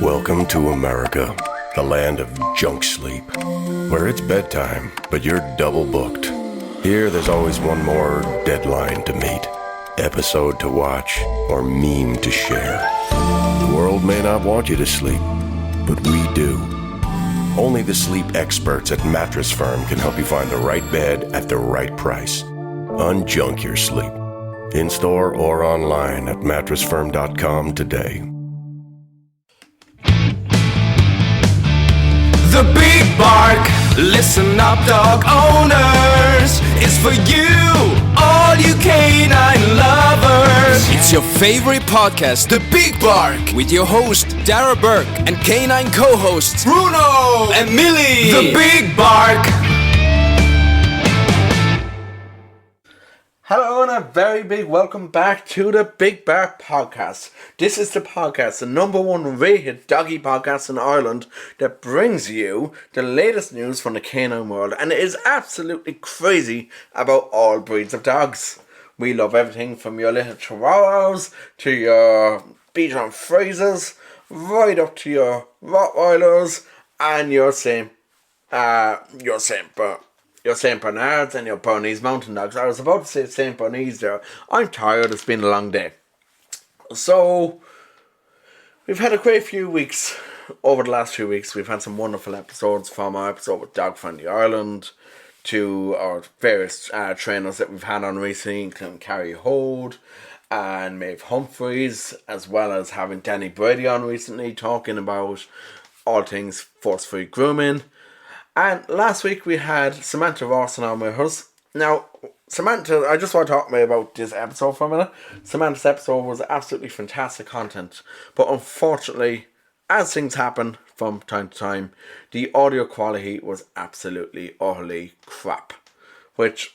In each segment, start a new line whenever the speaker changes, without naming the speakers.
Welcome to America, the land of junk sleep, where it's bedtime, but you're double booked. Here, there's always one more deadline to meet, episode to watch, or meme to share. The world may not want you to sleep, but we do. Only the sleep experts at Mattress Firm can help you find the right bed at the right price. Unjunk your sleep. In store or online at mattressfirm.com today.
The Big Bark, listen up dog owners, is for you, all you canine lovers. It's your favorite podcast, The Big Bark, with your host Darragh and canine co-hosts Bruno and Milly. The Big Bark.
Hello and a very big welcome back to the Big Bark Podcast. This is the podcast, the number one rated doggy podcast in Ireland that brings you the latest news from the canine world, and it is absolutely crazy about all breeds of dogs. We love everything from your little chihuahuas to your Bichon Frisers, right up to your Rottweilers and your Saint Bernards and your Bernese mountain dogs. I was about to say Saint Bernese there. I'm tired, it's been a long day. So, we've had a great few weeks. Over the last few weeks, we've had some wonderful episodes, from our episode with Dog Friendly Ireland to our various trainers that we've had on recently, including Carrie Hode and Maeve Humphreys, as well as having Danny Brady on recently, talking about all things force-free grooming. And last week we had Samantha Rawson on with us. Now, Samantha, I just want to talk to me about this episode for a minute. Samantha's episode was absolutely fantastic content. But unfortunately, as things happen from time to time, the audio quality was absolutely, utterly crap. Which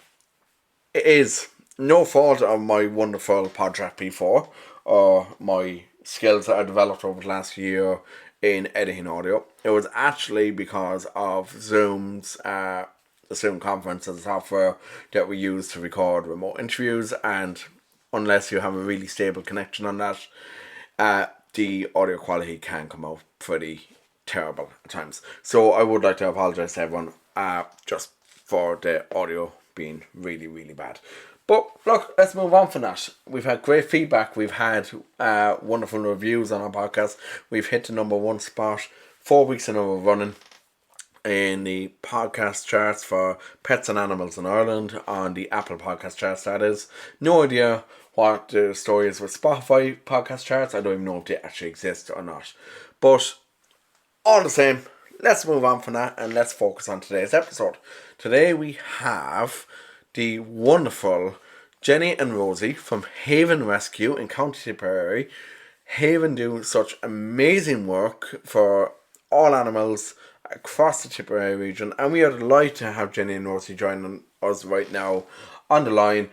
is no fault of my wonderful Podtrack P4 or my skills that I developed over the last year in editing audio. It was actually because of Zoom's the Zoom conference as a software that we use to record remote interviews, and unless you have a really stable connection on that, the audio quality can come out pretty terrible at times. So I would like to apologise to everyone just for the audio being really, really bad. But look, let's move on from that. We've had great feedback. We've had wonderful reviews on our podcast. We've hit the number one spot 4 weeks in a row running in the podcast charts for pets and animals in Ireland, on the Apple podcast charts, that is. No idea what the story is with Spotify podcast charts. I don't even know if they actually exist or not. But all the same, let's move on from that and let's focus on today's episode. Today we have the wonderful Jenny and Rosie from Haven Rescue in County Tipperary. Haven do such amazing work for all animals across the Tipperary region, and we are delighted to have Jenny and Rosie joining us right now on the line.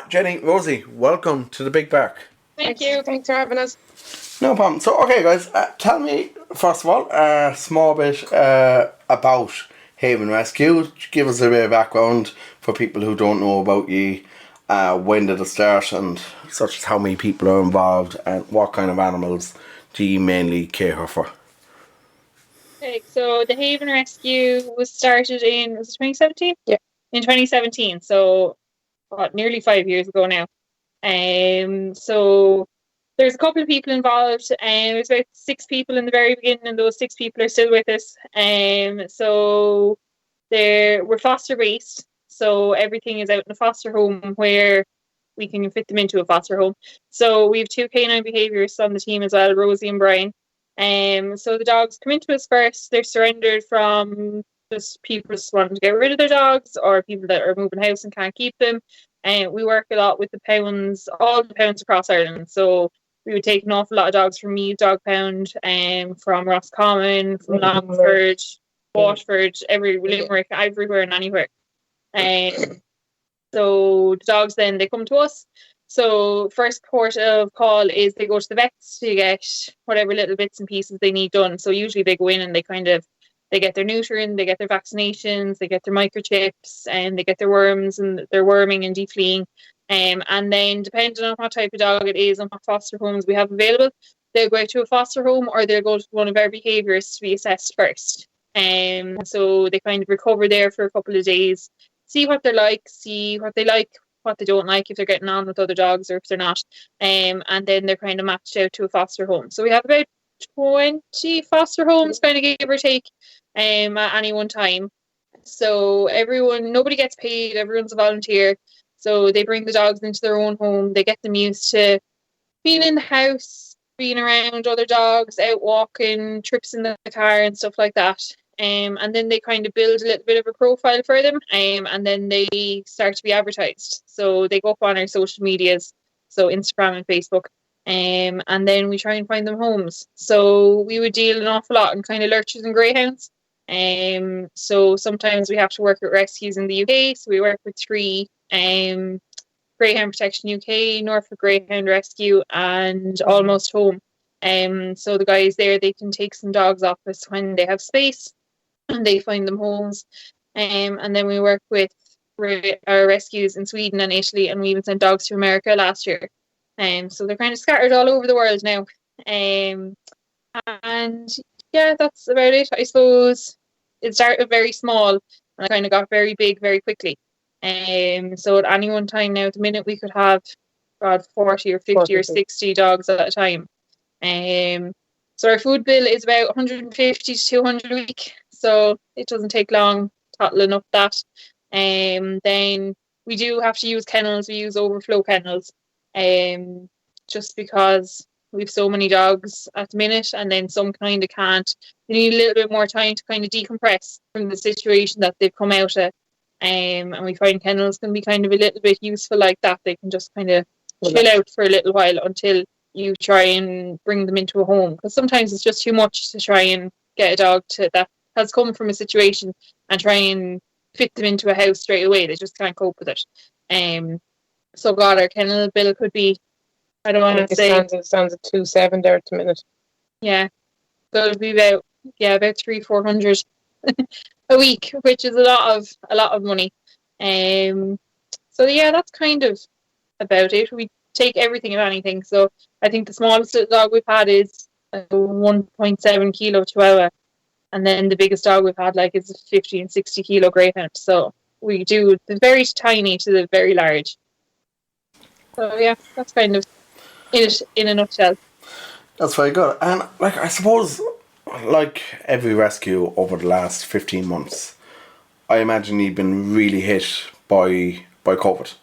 Jenny, Rosie, welcome to the Big Bark.
Thank you. Thanks for having us.
No problem. So, okay, guys, tell me first of all a small bit about Haven Rescue. Give us a bit of background for people who don't know about you. When did it start, and such as how many people are involved, and what kind of animals do you mainly care for?
Okay, so the Haven Rescue was started in, was it 2017? Yeah. In 2017, so nearly 5 years ago now. So there's a couple of people involved, and there's about 6 people in the very beginning, and those 6 people are still with us. So we're foster based, so everything is out in a foster home where we can fit them into a foster home. So we have 2 canine behaviourists on the team as well, Rosie and Brian. So the dogs come into us first. They're surrendered from just people just wanting to get rid of their dogs, or people that are moving house and can't keep them. And we work a lot with the pounds, all the pounds across Ireland. So we would take an awful lot of dogs from Meath Dog Pound, from Roscommon, from Longford, Waterford, Limerick, everywhere and anywhere. So the dogs then, they come to us. So first port of call is they go to the vets to get whatever little bits and pieces they need done. So usually they go in and they get their neutering, they get their vaccinations, they get their microchips, and they get their worms and their worming and defleeing. And then depending on what type of dog it is and what foster homes we have available, they'll go out to a foster home or they'll go to one of our behaviourists to be assessed first. So they kind of recover there for a couple of days, see what they're like, see what they like, what they don't like, if they're getting on with other dogs or if they're not. And then they're kind of matched out to a foster home. So we have about 20 foster homes, kind of give or take, at any one time. So nobody gets paid, everyone's a volunteer. So they bring the dogs into their own home, they get them used to being in the house, being around other dogs, out walking, trips in the car and stuff like that. And then they kind of build a little bit of a profile for them, and then they start to be advertised. So they go up on our social medias, so Instagram and Facebook, and then we try and find them homes. So we would deal an awful lot in kind of lurchers and greyhounds. So sometimes we have to work with rescues in the UK. So we work with 3, Greyhound Protection UK, Norfolk Greyhound Rescue, and Almost Home. So the guys there, they can take some dogs off us when they have space and they find them homes. And then we work with our rescues in Sweden and Italy, and we even sent dogs to America last year. So they're kind of scattered all over the world now. And yeah, that's about it. I suppose it started very small and it kind of got very big very quickly. So at any one time now, at the minute, we could have 40 or 50 or 60 dogs at a time. So our food bill is about 150 to 200 a week. So it doesn't take long tottling up that. Then we do have to use kennels. We use overflow kennels. Just because we've so many dogs at the minute, and then some kind of can't. They need a little bit more time to kind of decompress from the situation that they've come out of. And we find kennels can be kind of a little bit useful like that. They can just kind of chill out for a little while until you try and bring them into a home. Because sometimes it's just too much to try and get a dog that has come from a situation and try and fit them into a house straight away. They just can't cope with it. So God, our kennel bill could be, I don't want to say.
It stands at 2.7 there at the minute.
Yeah. So it'll be about 300-400 a week, which is a lot of money. So yeah, that's kind of about it. We take everything and anything. So I think the smallest little dog we've had is a 1.7 kilo Chihuahua, and then the biggest dog we've had is a 50 and 60 kilo Greyhound. So we do the very tiny to the very large. So yeah, that's kind of it in a nutshell.
That's very good. And I suppose, every rescue over the last 15 months, I imagine you've been really hit by COVID.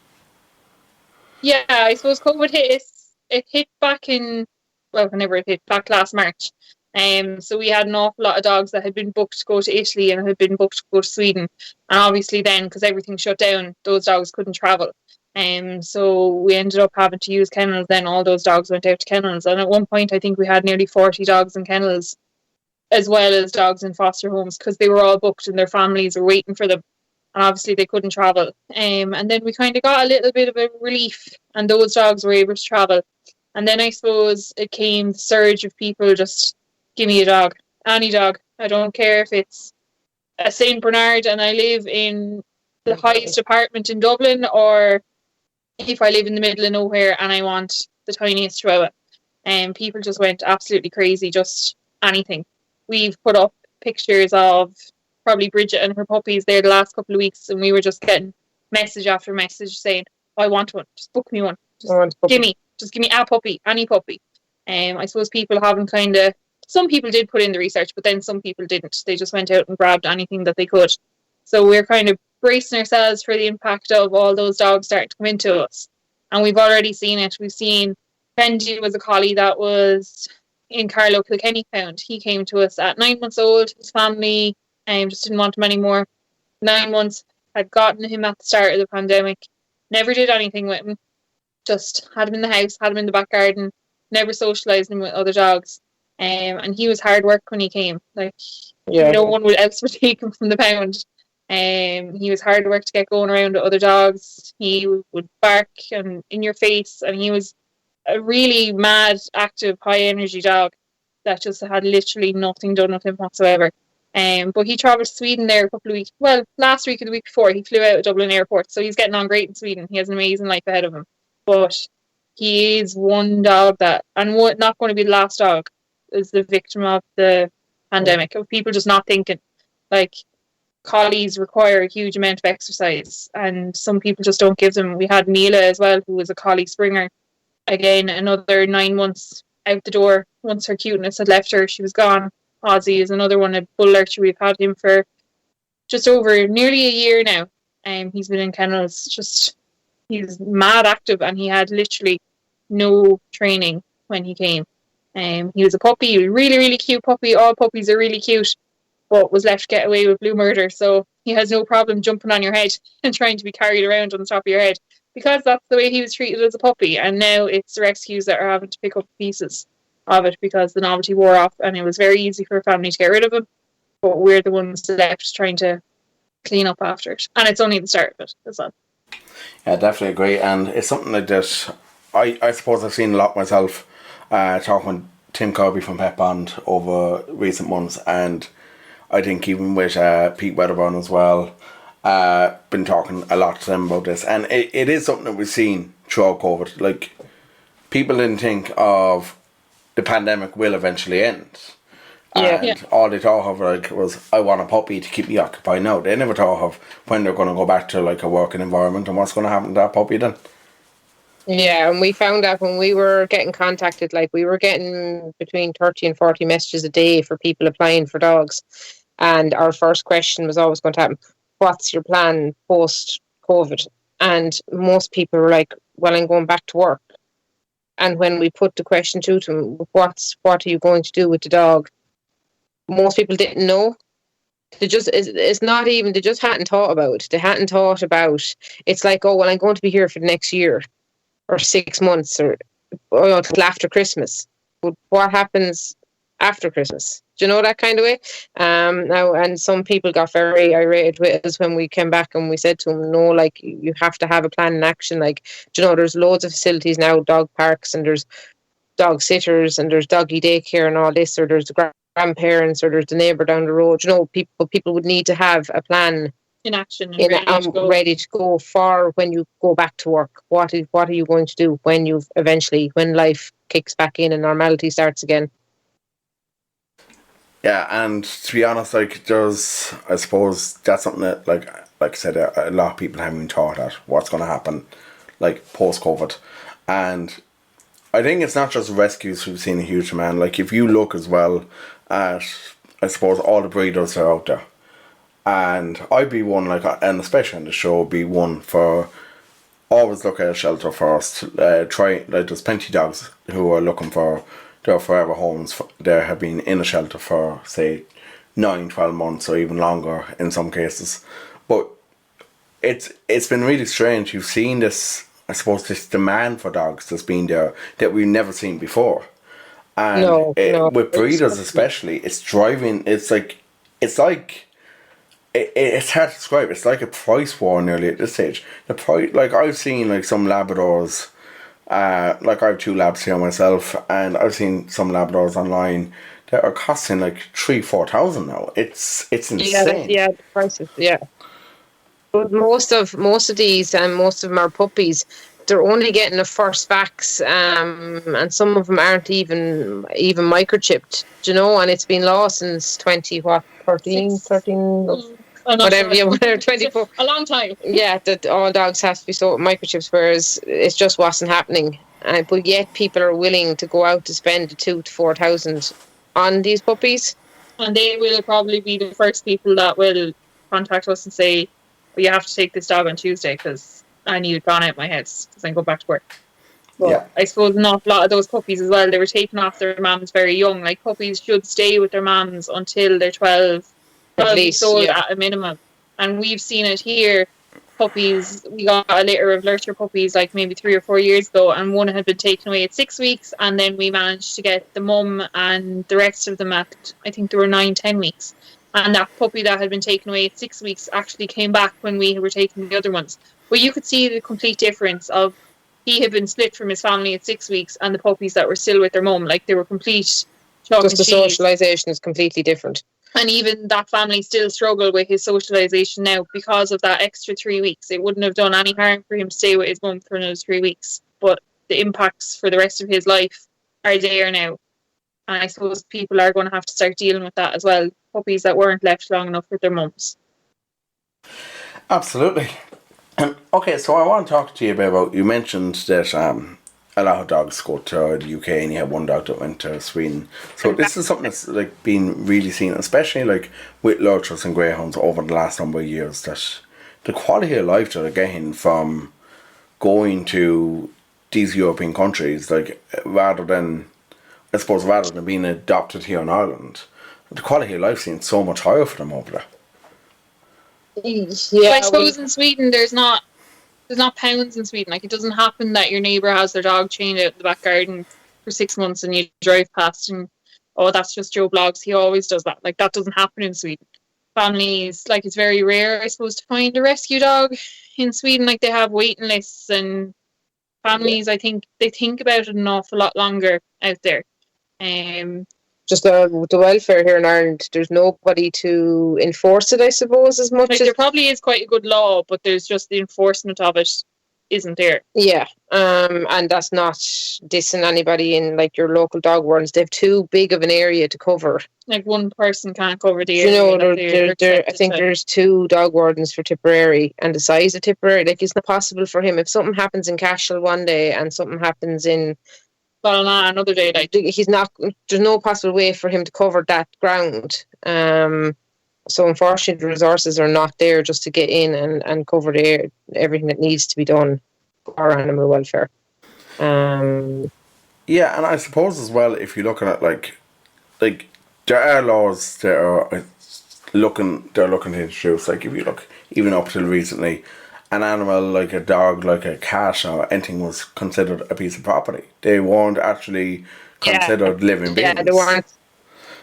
Yeah, I suppose COVID hit us. It hit back whenever it hit, back last March. So we had an awful lot of dogs that had been booked to go to Italy and had been booked to go to Sweden. And obviously then, because everything shut down, those dogs couldn't travel. So we ended up having to use kennels. Then all those dogs went out to kennels. And at one point, I think we had nearly 40 dogs in kennels, as well as dogs in foster homes, because they were all booked and their families were waiting for them. And obviously they couldn't travel. And then we kind of got a little bit of a relief, and those dogs were able to travel. And then I suppose it came the surge of people just, give me a dog, any dog. I don't care if it's a St. Bernard and I live in the highest apartment in Dublin, or if I live in the middle of nowhere and I want the tiniest Chihuahua. And people just went absolutely crazy, just anything. We've put up pictures of probably Bridget and her puppies there the last couple of weeks, and we were just getting message after message saying, I want one, just book me one, just give me a puppy, any puppy. I suppose people haven't some people did put in the research, but then some people didn't. They just went out and grabbed anything that they could. So we're kind of bracing ourselves for the impact of all those dogs starting to come into us. And we've already seen it. We've seen Benji was a collie that was in Carlow Kilkenny Pound. He came to us at 9 months old. His family just didn't want him anymore. 9 months, had gotten him at the start of the pandemic. Never did anything with him. Just had him in the house, had him in the back garden. Never socialised him with other dogs. And he was hard work when he came. No one else would take him from the pound. He was hard work to get going around with other dogs. He would bark and in your face, and he was a really mad, active, high energy dog that just had literally nothing done with him whatsoever. But he travelled to Sweden there a couple of weeks. Well, last week or the week before, he flew out of Dublin Airport, so he's getting on great in Sweden. He has an amazing life ahead of him. But he is one dog that, and not going to be the last dog, is the victim of the pandemic, of people just not thinking. Like, collies require a huge amount of exercise, and some people just don't give them. We had Mila as well, who was a collie springer. Again, another 9 months out the door. Once her cuteness had left her, she was gone. Ozzy is another one, a bull lurcher. We've had him for just over nearly a year now. He's been in kennels. He's mad active, and he had literally no training when he came. He was a puppy, a really, really cute puppy. All puppies are really cute, but was left to get away with blue murder. So he has no problem jumping on your head and trying to be carried around on the top of your head, because that's the way he was treated as a puppy. And now it's the rescues that are having to pick up pieces of it because the novelty wore off, and it was very easy for a family to get rid of him. But we're the ones left trying to clean up after it. And it's only the start of it as well.
Yeah, definitely agree. And it's something like that I suppose I've seen a lot myself, talking with Tim Kirby from Pet Bond over recent months, and I think even with Pete Wedderburn as well, been talking a lot to them about this. And it is something that we've seen throughout COVID. Like, people didn't think of the pandemic will eventually end. And all they thought of was, I want a puppy to keep me occupied now. They never thought of when they're going to go back to like a working environment and what's going to happen to that puppy then.
Yeah, and we found out when we were getting contacted, like we were getting between 30 and 40 messages a day for people applying for dogs. And our first question was always going to happen, what's your plan post-COVID? And most people were like, well, I'm going back to work. And when we put the question to them, what are you going to do with the dog? Most people didn't know. They just hadn't thought about it. They hadn't thought about, it's like, oh, well, I'm going to be here for the next year or 6 months or till after Christmas. But what happens after Christmas? Do you know, that kind of way? Now, and some people got very irate with us when we came back and we said to them, no, like, you have to have a plan in action. Like, do you know, there's loads of facilities now, dog parks, and there's dog sitters, and there's doggy daycare and all this, or there's the grandparents, or there's the neighbour down the road. You know, people would need to have a plan
in action and
ready to go for when you go back to work. What are you going to do when life kicks back in and normality starts again?
Yeah, and to be honest, like, I suppose that's something that, like I said, a lot of people haven't thought at what's going to happen, like, post-COVID. And I think it's not just rescues we've seen a huge demand. Like, if you look as well at, I suppose, all the breeders that are out there, and I'd be one, like, and especially on the show, be one for always look at a shelter first. There's plenty of dogs who are looking for their forever homes. They have been in a shelter for, say, 9-12 months or even longer in some cases. But it's been really strange. You've seen this, I suppose, this demand for dogs that's been there that we've never seen before. And with breeders especially, it's driving. It's hard to describe. It's like a price war nearly at this stage. The price, like, I've seen like some Labradors. Like, I have 2 labs here myself, and I've seen some Labradors online that are costing like 3,000-4,000 now. It's insane.
Yeah, the prices. Yeah, but most of these and most of them are puppies. They're only getting a first vax, and some of them aren't even microchipped. Do you know? And it's been lost since 13. Whatever, 24.
A long time.
Yeah, that all dogs have to be sold with microchips, whereas it just wasn't happening. But yet people are willing to go out to spend 2,000 to 4,000 on these puppies.
And they will probably be the first people that will contact us and say, well, you have to take this dog on Tuesday because I need it gone out my house because I go back to work. But yeah. I suppose an awful lot of those puppies as well, they were taken off their mums very young. Like, puppies should stay with their mums until they're 12 weeks old at a minimum. And we've seen it here. Puppies, we got a litter of lurcher puppies like maybe 3 or 4 years ago, and one had been taken away at 6 weeks, and then we managed to get the mum and the rest of them at, I think there were 9-10 weeks. And that puppy that had been taken away at 6 weeks actually came back when we were taking the other ones. But you could see the complete difference of he had been split from his family at 6 weeks and the puppies that were still with their mum. Like, they were complete chalk and cheese.
Just the socialisation is completely different.
And even that family still struggle with his socialisation now because of that extra 3 weeks. It wouldn't have done any harm for him to stay with his mum for another 3 weeks. But the impacts for the rest of his life are there now. And I suppose people are going to have to start dealing with that as well. Puppies that weren't left long enough with their mums.
Absolutely. Okay, so I want to talk to you about, you mentioned that a lot of dogs go to the UK and you have one dog that went to Sweden. So this is something that's like been really seen, especially like with lurchers and greyhounds over the last number of years, that the quality of life that they're getting from going to these European countries, like rather than being adopted here in Ireland, the quality of life seems so much higher for them over there.
Yeah, I suppose in Sweden there's not pounds in Sweden. Like, it doesn't happen that your neighbour has their dog chained out in the back garden for 6 months and you drive past and, oh, that's just Joe Bloggs, he always does that. Like, that doesn't happen in Sweden. Families, like, it's very rare, I suppose, to find a rescue dog in Sweden. Like, they have waiting lists, and families, I think, they think about it an awful lot longer out there.
Just the welfare here in Ireland, there's nobody to enforce it, I suppose, as much
like,
as...
There probably is quite a good law, but there's just the enforcement of it isn't there.
Yeah, and that's not dissing anybody in, like, your local dog wardens. They've too big of an area to cover.
Like, one person can't cover the area.
You know, I think there's 2 dog wardens for Tipperary, and the size of Tipperary, like, it's not possible for him. If something happens in Cashel one day and something happens in
Ballina another day, like,
there's no possible way for him to cover that ground. So unfortunately, the resources are not there just to get in and cover everything that needs to be done for animal welfare.
Yeah, and I suppose as well, if you look at it, like there are laws that are looking to introduce. Like, if you look even up till recently, an animal like a dog, like a cat or anything was considered a piece of property. They weren't actually considered living beings.
Yeah, they weren't.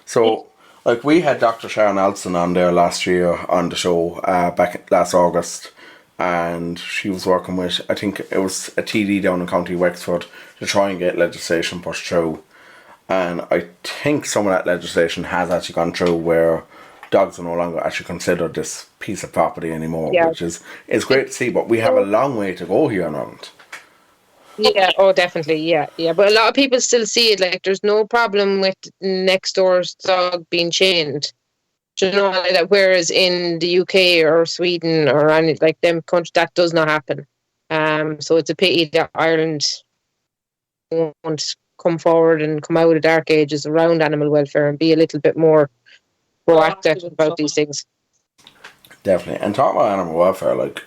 So, like, we had Dr. Sharon Elson on there last year on the show, back last August, and she was working with, I think it was a TD down in County Wexford, to try and get legislation pushed through. And I think some of that legislation has actually gone through, where dogs are no longer actually considered this piece of property anymore, which is great to see, but we have a long way to go here in Ireland.
Yeah, oh, definitely, yeah. But a lot of people still see it like there's no problem with next door's dog being chained. Do you know, that whereas in the UK or Sweden or any like them countries, that does not happen. So it's a pity that Ireland won't come forward and come out of dark ages around animal welfare and be a little bit more proactive about these things.
Definitely. And talking about animal welfare, like,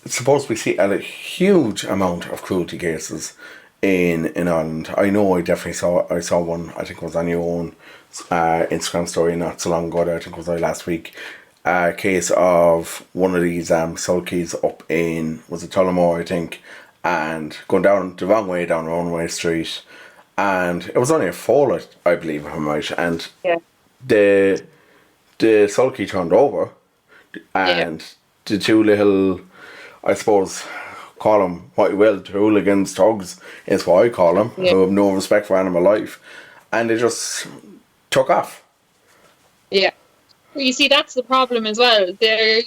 it's supposed to be see a huge amount of cruelty cases in Ireland. I know I definitely saw one, I think it was on your own Instagram story not so long ago, I think it was last week. A case of one of these sulkies up in, was it Tullamore, I think, and going down the wrong way down a one-way street, and it was only a fall, I believe, if I'm right, and the sulky turned over, and the 2 little, I suppose, call them what you will, hooligans, thugs is what I call them, who have no respect for animal life, and they just took off.
Yeah. Well, you see, that's the problem as well. They're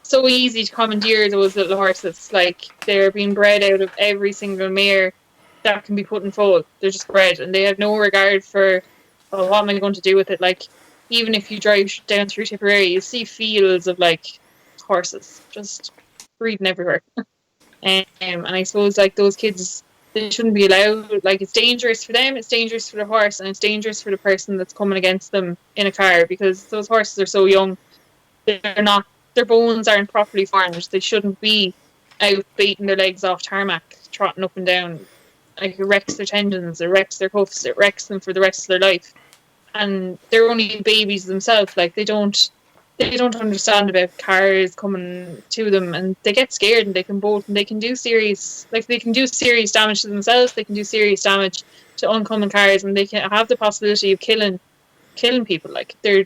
so easy to commandeer those little horses. Like, they're being bred out of every single mare that can be put in foal. They're just bred, and they have no regard for, oh, what am I going to do with it? Like, even if you drive down through Tipperary, you see fields of, like, horses just breeding everywhere. And I suppose, like, those kids, they shouldn't be allowed. Like, it's dangerous for them, it's dangerous for the horse, and it's dangerous for the person that's coming against them in a car, because those horses are so young. Their bones aren't properly formed. They shouldn't be out beating their legs off tarmac, trotting up and down. Like, it wrecks their tendons, it wrecks their hoofs, it wrecks them for the rest of their life. And they're only babies themselves. Like, they don't understand about cars coming to them, and they get scared, and they can do serious damage to themselves. They can do serious damage to oncoming cars, and they can have the possibility of killing people. Like, they're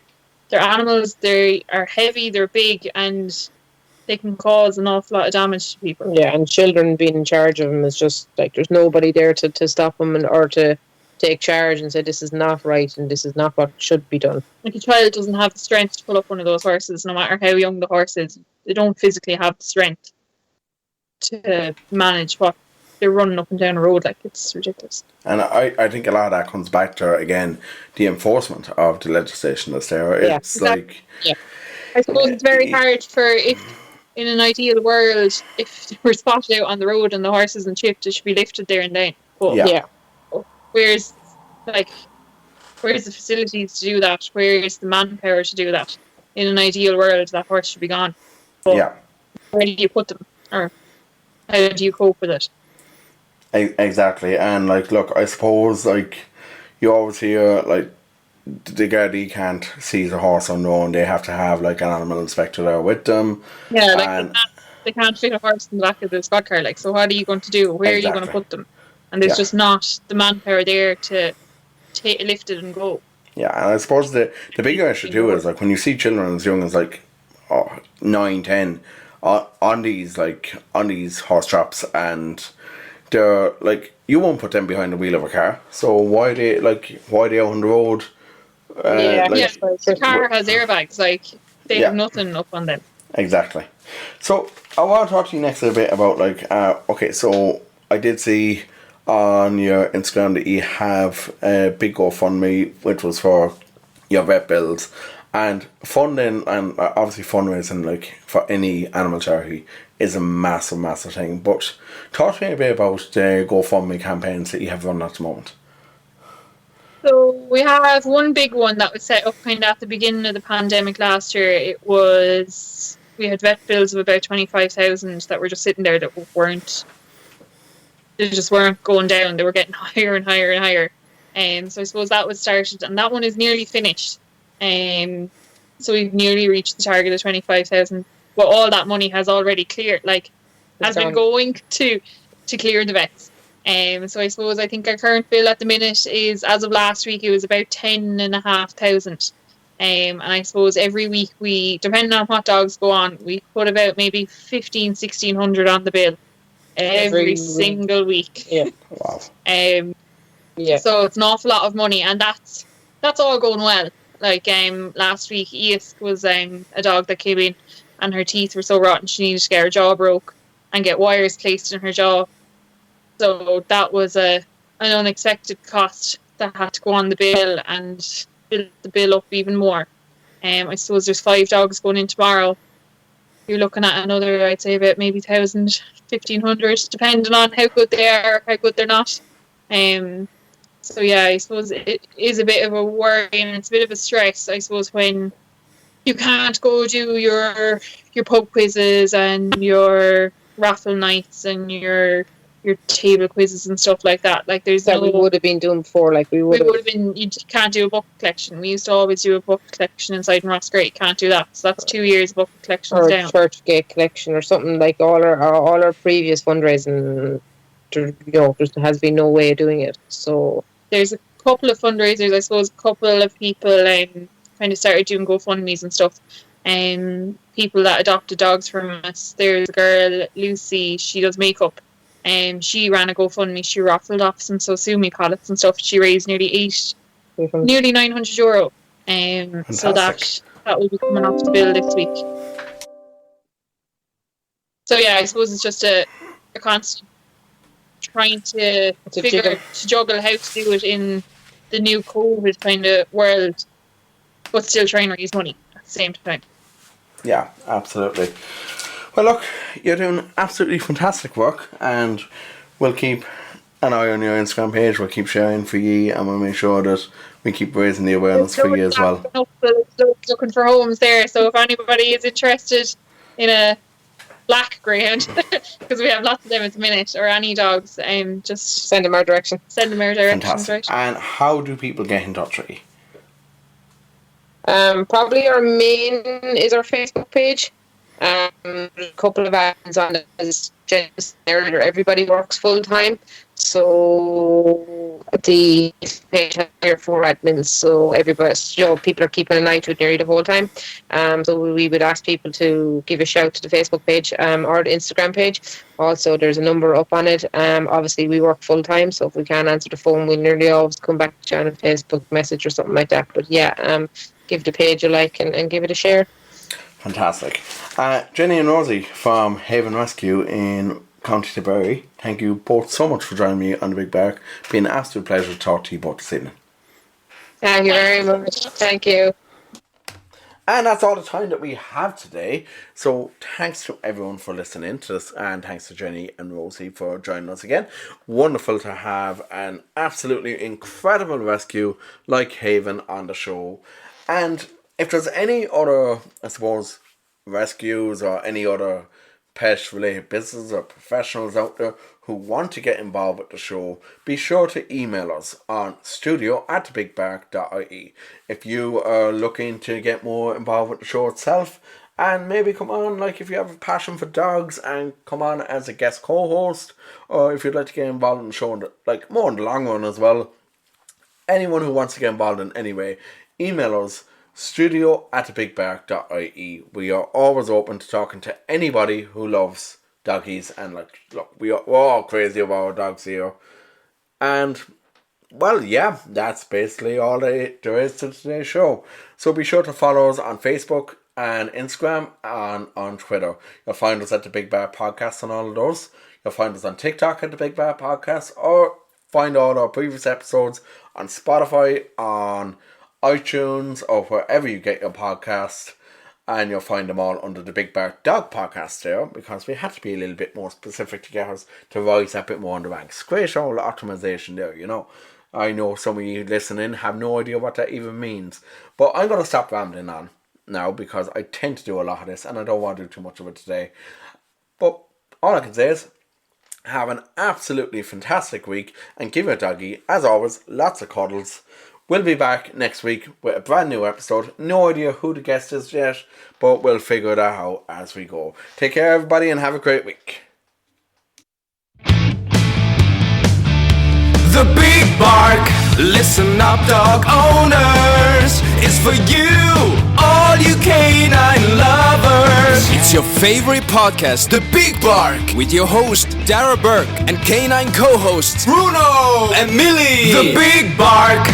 animals, they are heavy, they're big, and they can cause an awful lot of damage to people.
Yeah, and children being in charge of them is just like, there's nobody there to stop them or to take charge and say this is not right and this is not what should be done.
Like, a child doesn't have the strength to pull up one of those horses, no matter how young the horse is. They don't physically have the strength to manage what they're running up and down the road, like, it's ridiculous.
And I think a lot of that comes back to, again, the enforcement of the legislation that's there. It's
exactly. I suppose it's very hard for, if in an ideal world, if they were spotted out on the road and the horse isn't chipped, it should be lifted there and then. But where's the facilities to do that? Where's the manpower to do that? In an ideal world, that horse should be gone. But where do you put them? Or how do you cope with it?
Exactly. And, like, look, I suppose, like, you always hear, like, the Gardaí can't seize a horse on their own. They have to have, like, an animal inspector there with them.
Yeah, like, they can't fit a horse in the back of the squad car. Like, so what are you going to do? Where are you going to put them? And there's just not the manpower there to lift it and go.
Yeah, and I suppose the bigger issue too is, like, when you see children as young as, like, 9, 10 on these horse traps, and they're like, you won't put them behind the wheel of a car. So why they out on the road?
The car has airbags. Like, they have nothing up on them.
Exactly. So I want to talk to you next a bit about, like, okay, so I did see on your Instagram that you have a big GoFundMe, which was for your vet bills, and funding, and obviously fundraising, like, for any animal charity is a massive thing. But talk to me a bit about the GoFundMe campaigns that you have run at the moment.
So we have one big one that was set up kind of at the beginning of the pandemic last year. We had vet bills of about 25,000 that were just sitting there that just weren't going down. They were getting higher and higher and higher. So I suppose that was started, and that one is nearly finished. So we've nearly reached the target of 25,000. But all that money has already cleared, has been going to clear the vets. So I suppose I think our current bill at the minute is, as of last week, it was about 10,500. And I suppose every week we, depending on what dogs go on, we put about maybe 1,500-1,600 on the bill. Every single week.
Yeah.
Wow.
So it's an awful lot of money, and that's all going well. Like, last week, Eask was a dog that came in, and her teeth were so rotten she needed to get her jaw broke and get wires placed in her jaw. So that was an unexpected cost that had to go on the bill and build the bill up even more. I suppose there's 5 dogs going in tomorrow. You're looking at another, I'd say, about maybe 1,000, 1,500, depending on how good they are or how good they're not. So yeah, I suppose it is a bit of a worry, and it's a bit of a stress, I suppose, when you can't go do your pub quizzes and your raffle nights and your table quizzes and stuff like that. Like, there's
that we would have been doing before. Like, we would have been.
You can't do a book collection. We used to always do a book collection inside Rossgate. You can't do that. So that's 2 years book collections
or
down.
A church gate collection or something. Like, all our previous fundraising, there has been no way of doing it. So
there's a couple of fundraisers. I suppose a couple of people kind of started doing GoFundMes and stuff. People that adopted dogs from us. There's a girl, Lucy. She does makeup. She ran a GoFundMe. She raffled off some Sosumi pallets and stuff. She raised nearly €900. So that will be coming off the bill this week. So yeah, I suppose it's just a constant trying to juggle how to do it in the new COVID kind of world, but still trying to raise money at the same time.
Yeah, absolutely. Well, look, you're doing absolutely fantastic work, and we'll keep an eye on your Instagram page. We'll keep sharing for you, and we'll make sure that we keep raising the awareness for you as well.
Looking for homes there, so if anybody is interested in a black greyhound, because we have lots of them at the minute, or any dogs, just
send them our direction.
Fantastic.
Right?
And how do people get in touch with you?
Probably our main is our Facebook page. A couple of ads on it, as Jen's there. Everybody works full time, so the page has there 4 admins. So everybody, people are keeping an eye to it nearly the whole time. So we would ask people to give a shout to the Facebook page or the Instagram page. Also, there's a number up on it. Obviously, we work full time, so if we can't answer the phone, we nearly always come back to you on a Facebook message or something like that. But yeah, give the page a like and give it a share.
Fantastic. Jenny and Rosie from Haven Rescue in County Tipperary. Thank you both so much for joining me on the Big Bark. It's been an absolute pleasure to talk to you both this evening.
Thank you very much. Thank you.
And that's all the time that we have today. So thanks to everyone for listening to this, and thanks to Jenny and Rosie for joining us again. Wonderful to have an absolutely incredible rescue like Haven on the show. And if there's any other, I suppose, rescues or any other pet related businesses or professionals out there who want to get involved with the show, be sure to email us on studio@bigbark.ie. If you are looking to get more involved with the show itself, and maybe come on, like if you have a passion for dogs and come on as a guest co-host, or if you'd like to get involved in the show, like more in the long run as well, anyone who wants to get involved in any way, email us studio@bigbark.ie. We are always open to talking to anybody who loves doggies, and like, look, we're all crazy about our dogs here. And well, yeah, that's basically all there is to today's show. So be sure to follow us on Facebook and Instagram and on Twitter. You'll find us at the Big Bark Podcast on all of those. You'll find us on TikTok at the Big Bark Podcast, or find all our previous episodes on Spotify, on iTunes, or wherever you get your podcast, and you'll find them all under the Big Bark Dog Podcast there, because we had to be a little bit more specific to get us to rise a bit more on the ranks. Great old optimization there, you know. I know some of you listening have no idea what that even means, but I'm going to stop rambling on now, because I tend to do a lot of this and I don't want to do too much of it today. But all I can say is, have an absolutely fantastic week, and give your doggy, as always, lots of cuddles. We'll be back next week with a brand new episode. No idea who the guest is yet, but we'll figure that out as we go. Take care, everybody, and have a great week.
The Big Bark, listen up dog owners, is for you, all you canine lovers. It's your favorite podcast, The Big Bark, with your host Darragh and canine co-hosts Bruno and Milly. The Big Bark,